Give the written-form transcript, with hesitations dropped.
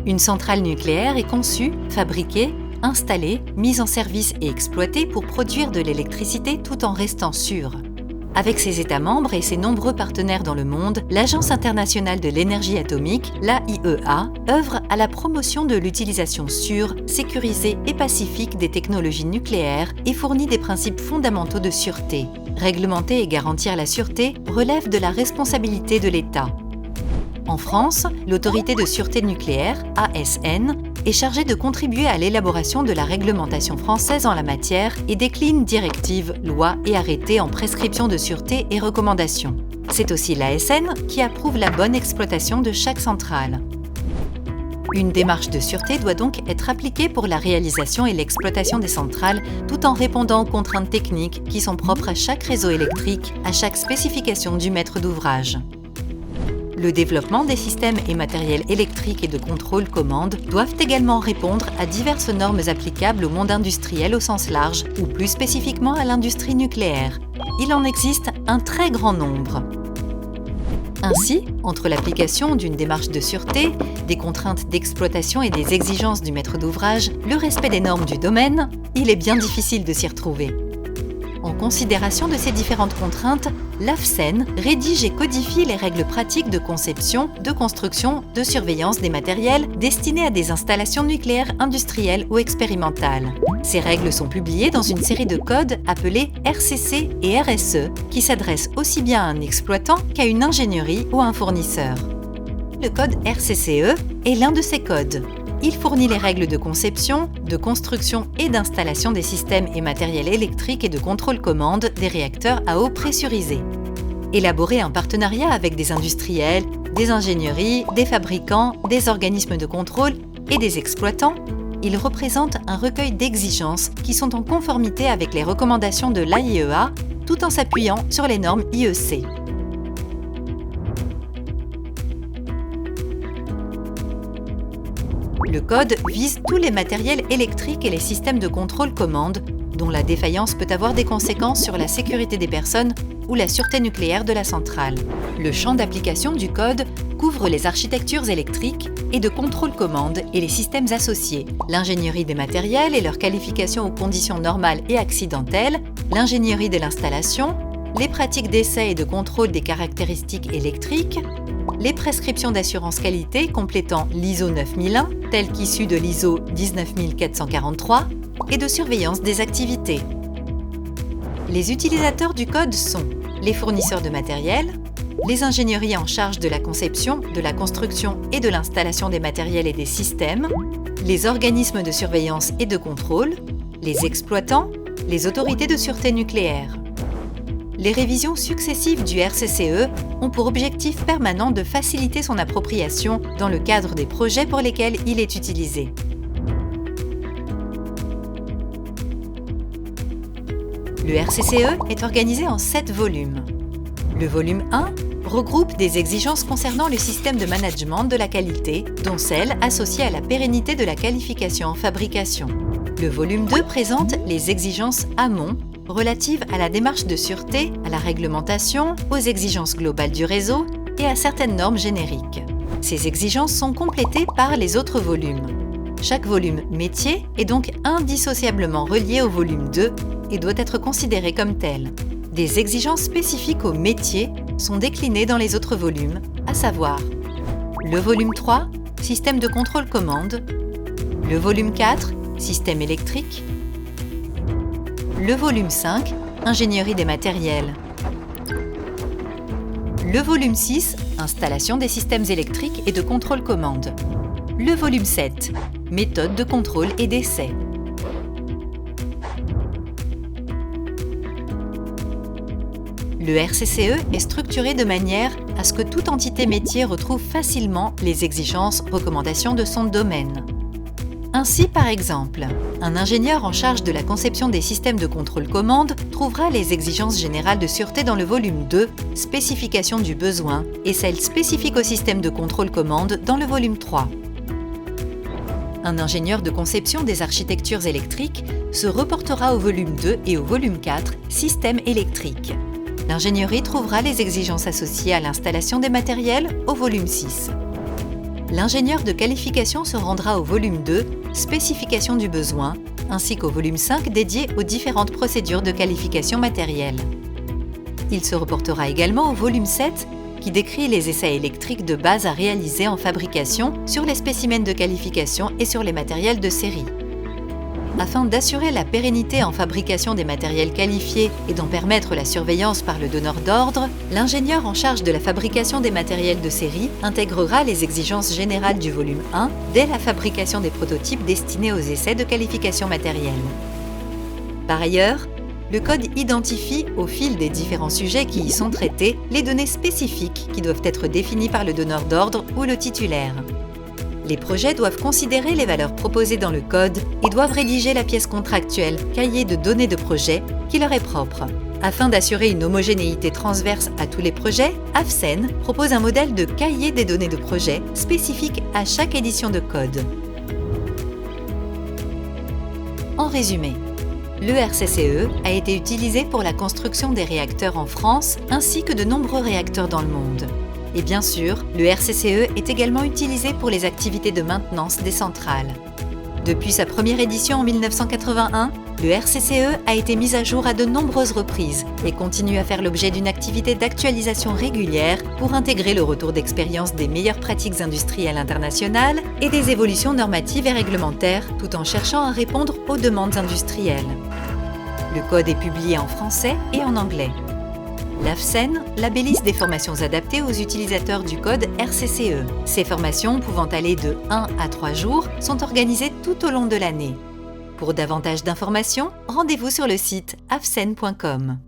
Une centrale nucléaire est conçue, fabriquée, installée, mise en service et exploitée pour produire de l'électricité tout en restant sûre. Avec ses États membres et ses nombreux partenaires dans le monde, l'Agence internationale de l'énergie atomique, l'AIEA, œuvre à la promotion de l'utilisation sûre, sécurisée et pacifique des technologies nucléaires et fournit des principes fondamentaux de sûreté. Réglementer et garantir la sûreté relève de la responsabilité de l'État. En France, l'Autorité de sûreté nucléaire, ASN, est chargée de contribuer à l'élaboration de la réglementation française en la matière et décline directives, lois et arrêtés en prescriptions de sûreté et recommandations. C'est aussi l'ASN qui approuve la bonne exploitation de chaque centrale. Une démarche de sûreté doit donc être appliquée pour la réalisation et l'exploitation des centrales tout en répondant aux contraintes techniques qui sont propres à chaque réseau électrique, à chaque spécification du maître d'ouvrage. Le développement des systèmes et matériels électriques et de contrôle commande doivent également répondre à diverses normes applicables au monde industriel au sens large ou plus spécifiquement à l'industrie nucléaire. Il en existe un très grand nombre. Ainsi, entre l'application d'une démarche de sûreté, des contraintes d'exploitation et des exigences du maître d'ouvrage, le respect des normes du domaine, il est bien difficile de s'y retrouver. En considération de ces différentes contraintes, l'AFCEN rédige et codifie les règles pratiques de conception, de construction, de surveillance des matériels destinés à des installations nucléaires industrielles ou expérimentales. Ces règles sont publiées dans une série de codes appelés RCC et RSE qui s'adressent aussi bien à un exploitant qu'à une ingénierie ou à un fournisseur. Le code RCCE est l'un de ces codes. Il fournit les règles de conception, de construction et d'installation des systèmes et matériels électriques et de contrôle commande des réacteurs à eau pressurisée. Élaboré en partenariat avec des industriels, des ingénieries, des fabricants, des organismes de contrôle et des exploitants, il représente un recueil d'exigences qui sont en conformité avec les recommandations de l'AIEA tout en s'appuyant sur les normes IEC. Le code vise tous les matériels électriques et les systèmes de contrôle commande dont la défaillance peut avoir des conséquences sur la sécurité des personnes ou la sûreté nucléaire de la centrale. Le champ d'application du code couvre les architectures électriques et de contrôle commande et les systèmes associés, l'ingénierie des matériels et leur qualification aux conditions normales et accidentelles, l'ingénierie de l'installation, les pratiques d'essai et de contrôle des caractéristiques électriques, les prescriptions d'assurance qualité complétant l'ISO 9001, telles qu'issues de l'ISO 19443, et de surveillance des activités. Les utilisateurs du code sont les fournisseurs de matériel, les ingénieries en charge de la conception, de la construction et de l'installation des matériels et des systèmes, les organismes de surveillance et de contrôle, les exploitants, les autorités de sûreté nucléaire. Les révisions successives du RCCE ont pour objectif permanent de faciliter son appropriation dans le cadre des projets pour lesquels il est utilisé. Le RCCE est organisé en 7 volumes. Le volume 1 regroupe des exigences concernant le système de management de la qualité, dont celles associées à la pérennité de la qualification en fabrication. Le volume 2 présente les exigences amont, relatives à la démarche de sûreté, à la réglementation, aux exigences globales du réseau et à certaines normes génériques. Ces exigences sont complétées par les autres volumes. Chaque volume métier est donc indissociablement relié au volume 2 et doit être considéré comme tel. Des exigences spécifiques au métier sont déclinées dans les autres volumes, à savoir le volume 3, système de contrôle commande, le volume 4, système électrique, le volume 5, ingénierie des matériels, le volume 6, installation des systèmes électriques et de contrôle commande, le volume 7, méthode de contrôle et d'essai. Le RCCE est structuré de manière à ce que toute entité métier retrouve facilement les exigences, recommandations de son domaine. Ainsi, par exemple, un ingénieur en charge de la conception des systèmes de contrôle commande trouvera les exigences générales de sûreté dans le volume 2, spécification du besoin, et celles spécifiques au système de contrôle commande dans le volume 3. Un ingénieur de conception des architectures électriques se reportera au volume 2 et au volume 4, système électrique. L'ingénierie trouvera les exigences associées à l'installation des matériels au volume 6. l'ingénieur de qualification se rendra au volume 2, spécification du besoin, ainsi qu'au volume 5 dédié aux différentes procédures de qualification matérielle. Il se reportera également au volume 7, qui décrit les essais électriques de base à réaliser en fabrication sur les spécimens de qualification et sur les matériels de série. Afin d'assurer la pérennité en fabrication des matériels qualifiés et d'en permettre la surveillance par le donneur d'ordre, l'ingénieur en charge de la fabrication des matériels de série intégrera les exigences générales du volume 1 dès la fabrication des prototypes destinés aux essais de qualification matérielle. Par ailleurs, le code identifie, au fil des différents sujets qui y sont traités, les données spécifiques qui doivent être définies par le donneur d'ordre ou le titulaire. Les projets doivent considérer les valeurs proposées dans le code et doivent rédiger la pièce contractuelle, cahier de données de projet, qui leur est propre. Afin d'assurer une homogénéité transverse à tous les projets, AFCEN propose un modèle de cahier des données de projet spécifique à chaque édition de code. En résumé, le RCCE a été utilisé pour la construction des réacteurs en France ainsi que de nombreux réacteurs dans le monde. Et bien sûr, le RCCE est également utilisé pour les activités de maintenance des centrales. Depuis sa première édition en 1981, le RCCE a été mis à jour à de nombreuses reprises et continue à faire l'objet d'une activité d'actualisation régulière pour intégrer le retour d'expérience des meilleures pratiques industrielles internationales et des évolutions normatives et réglementaires tout en cherchant à répondre aux demandes industrielles. Le code est publié en français et en anglais. L'AFCEN labellise des formations adaptées aux utilisateurs du code RCCE. Ces formations, pouvant aller de 1 à 3 jours, sont organisées tout au long de l'année. Pour davantage d'informations, rendez-vous sur le site afcen.com.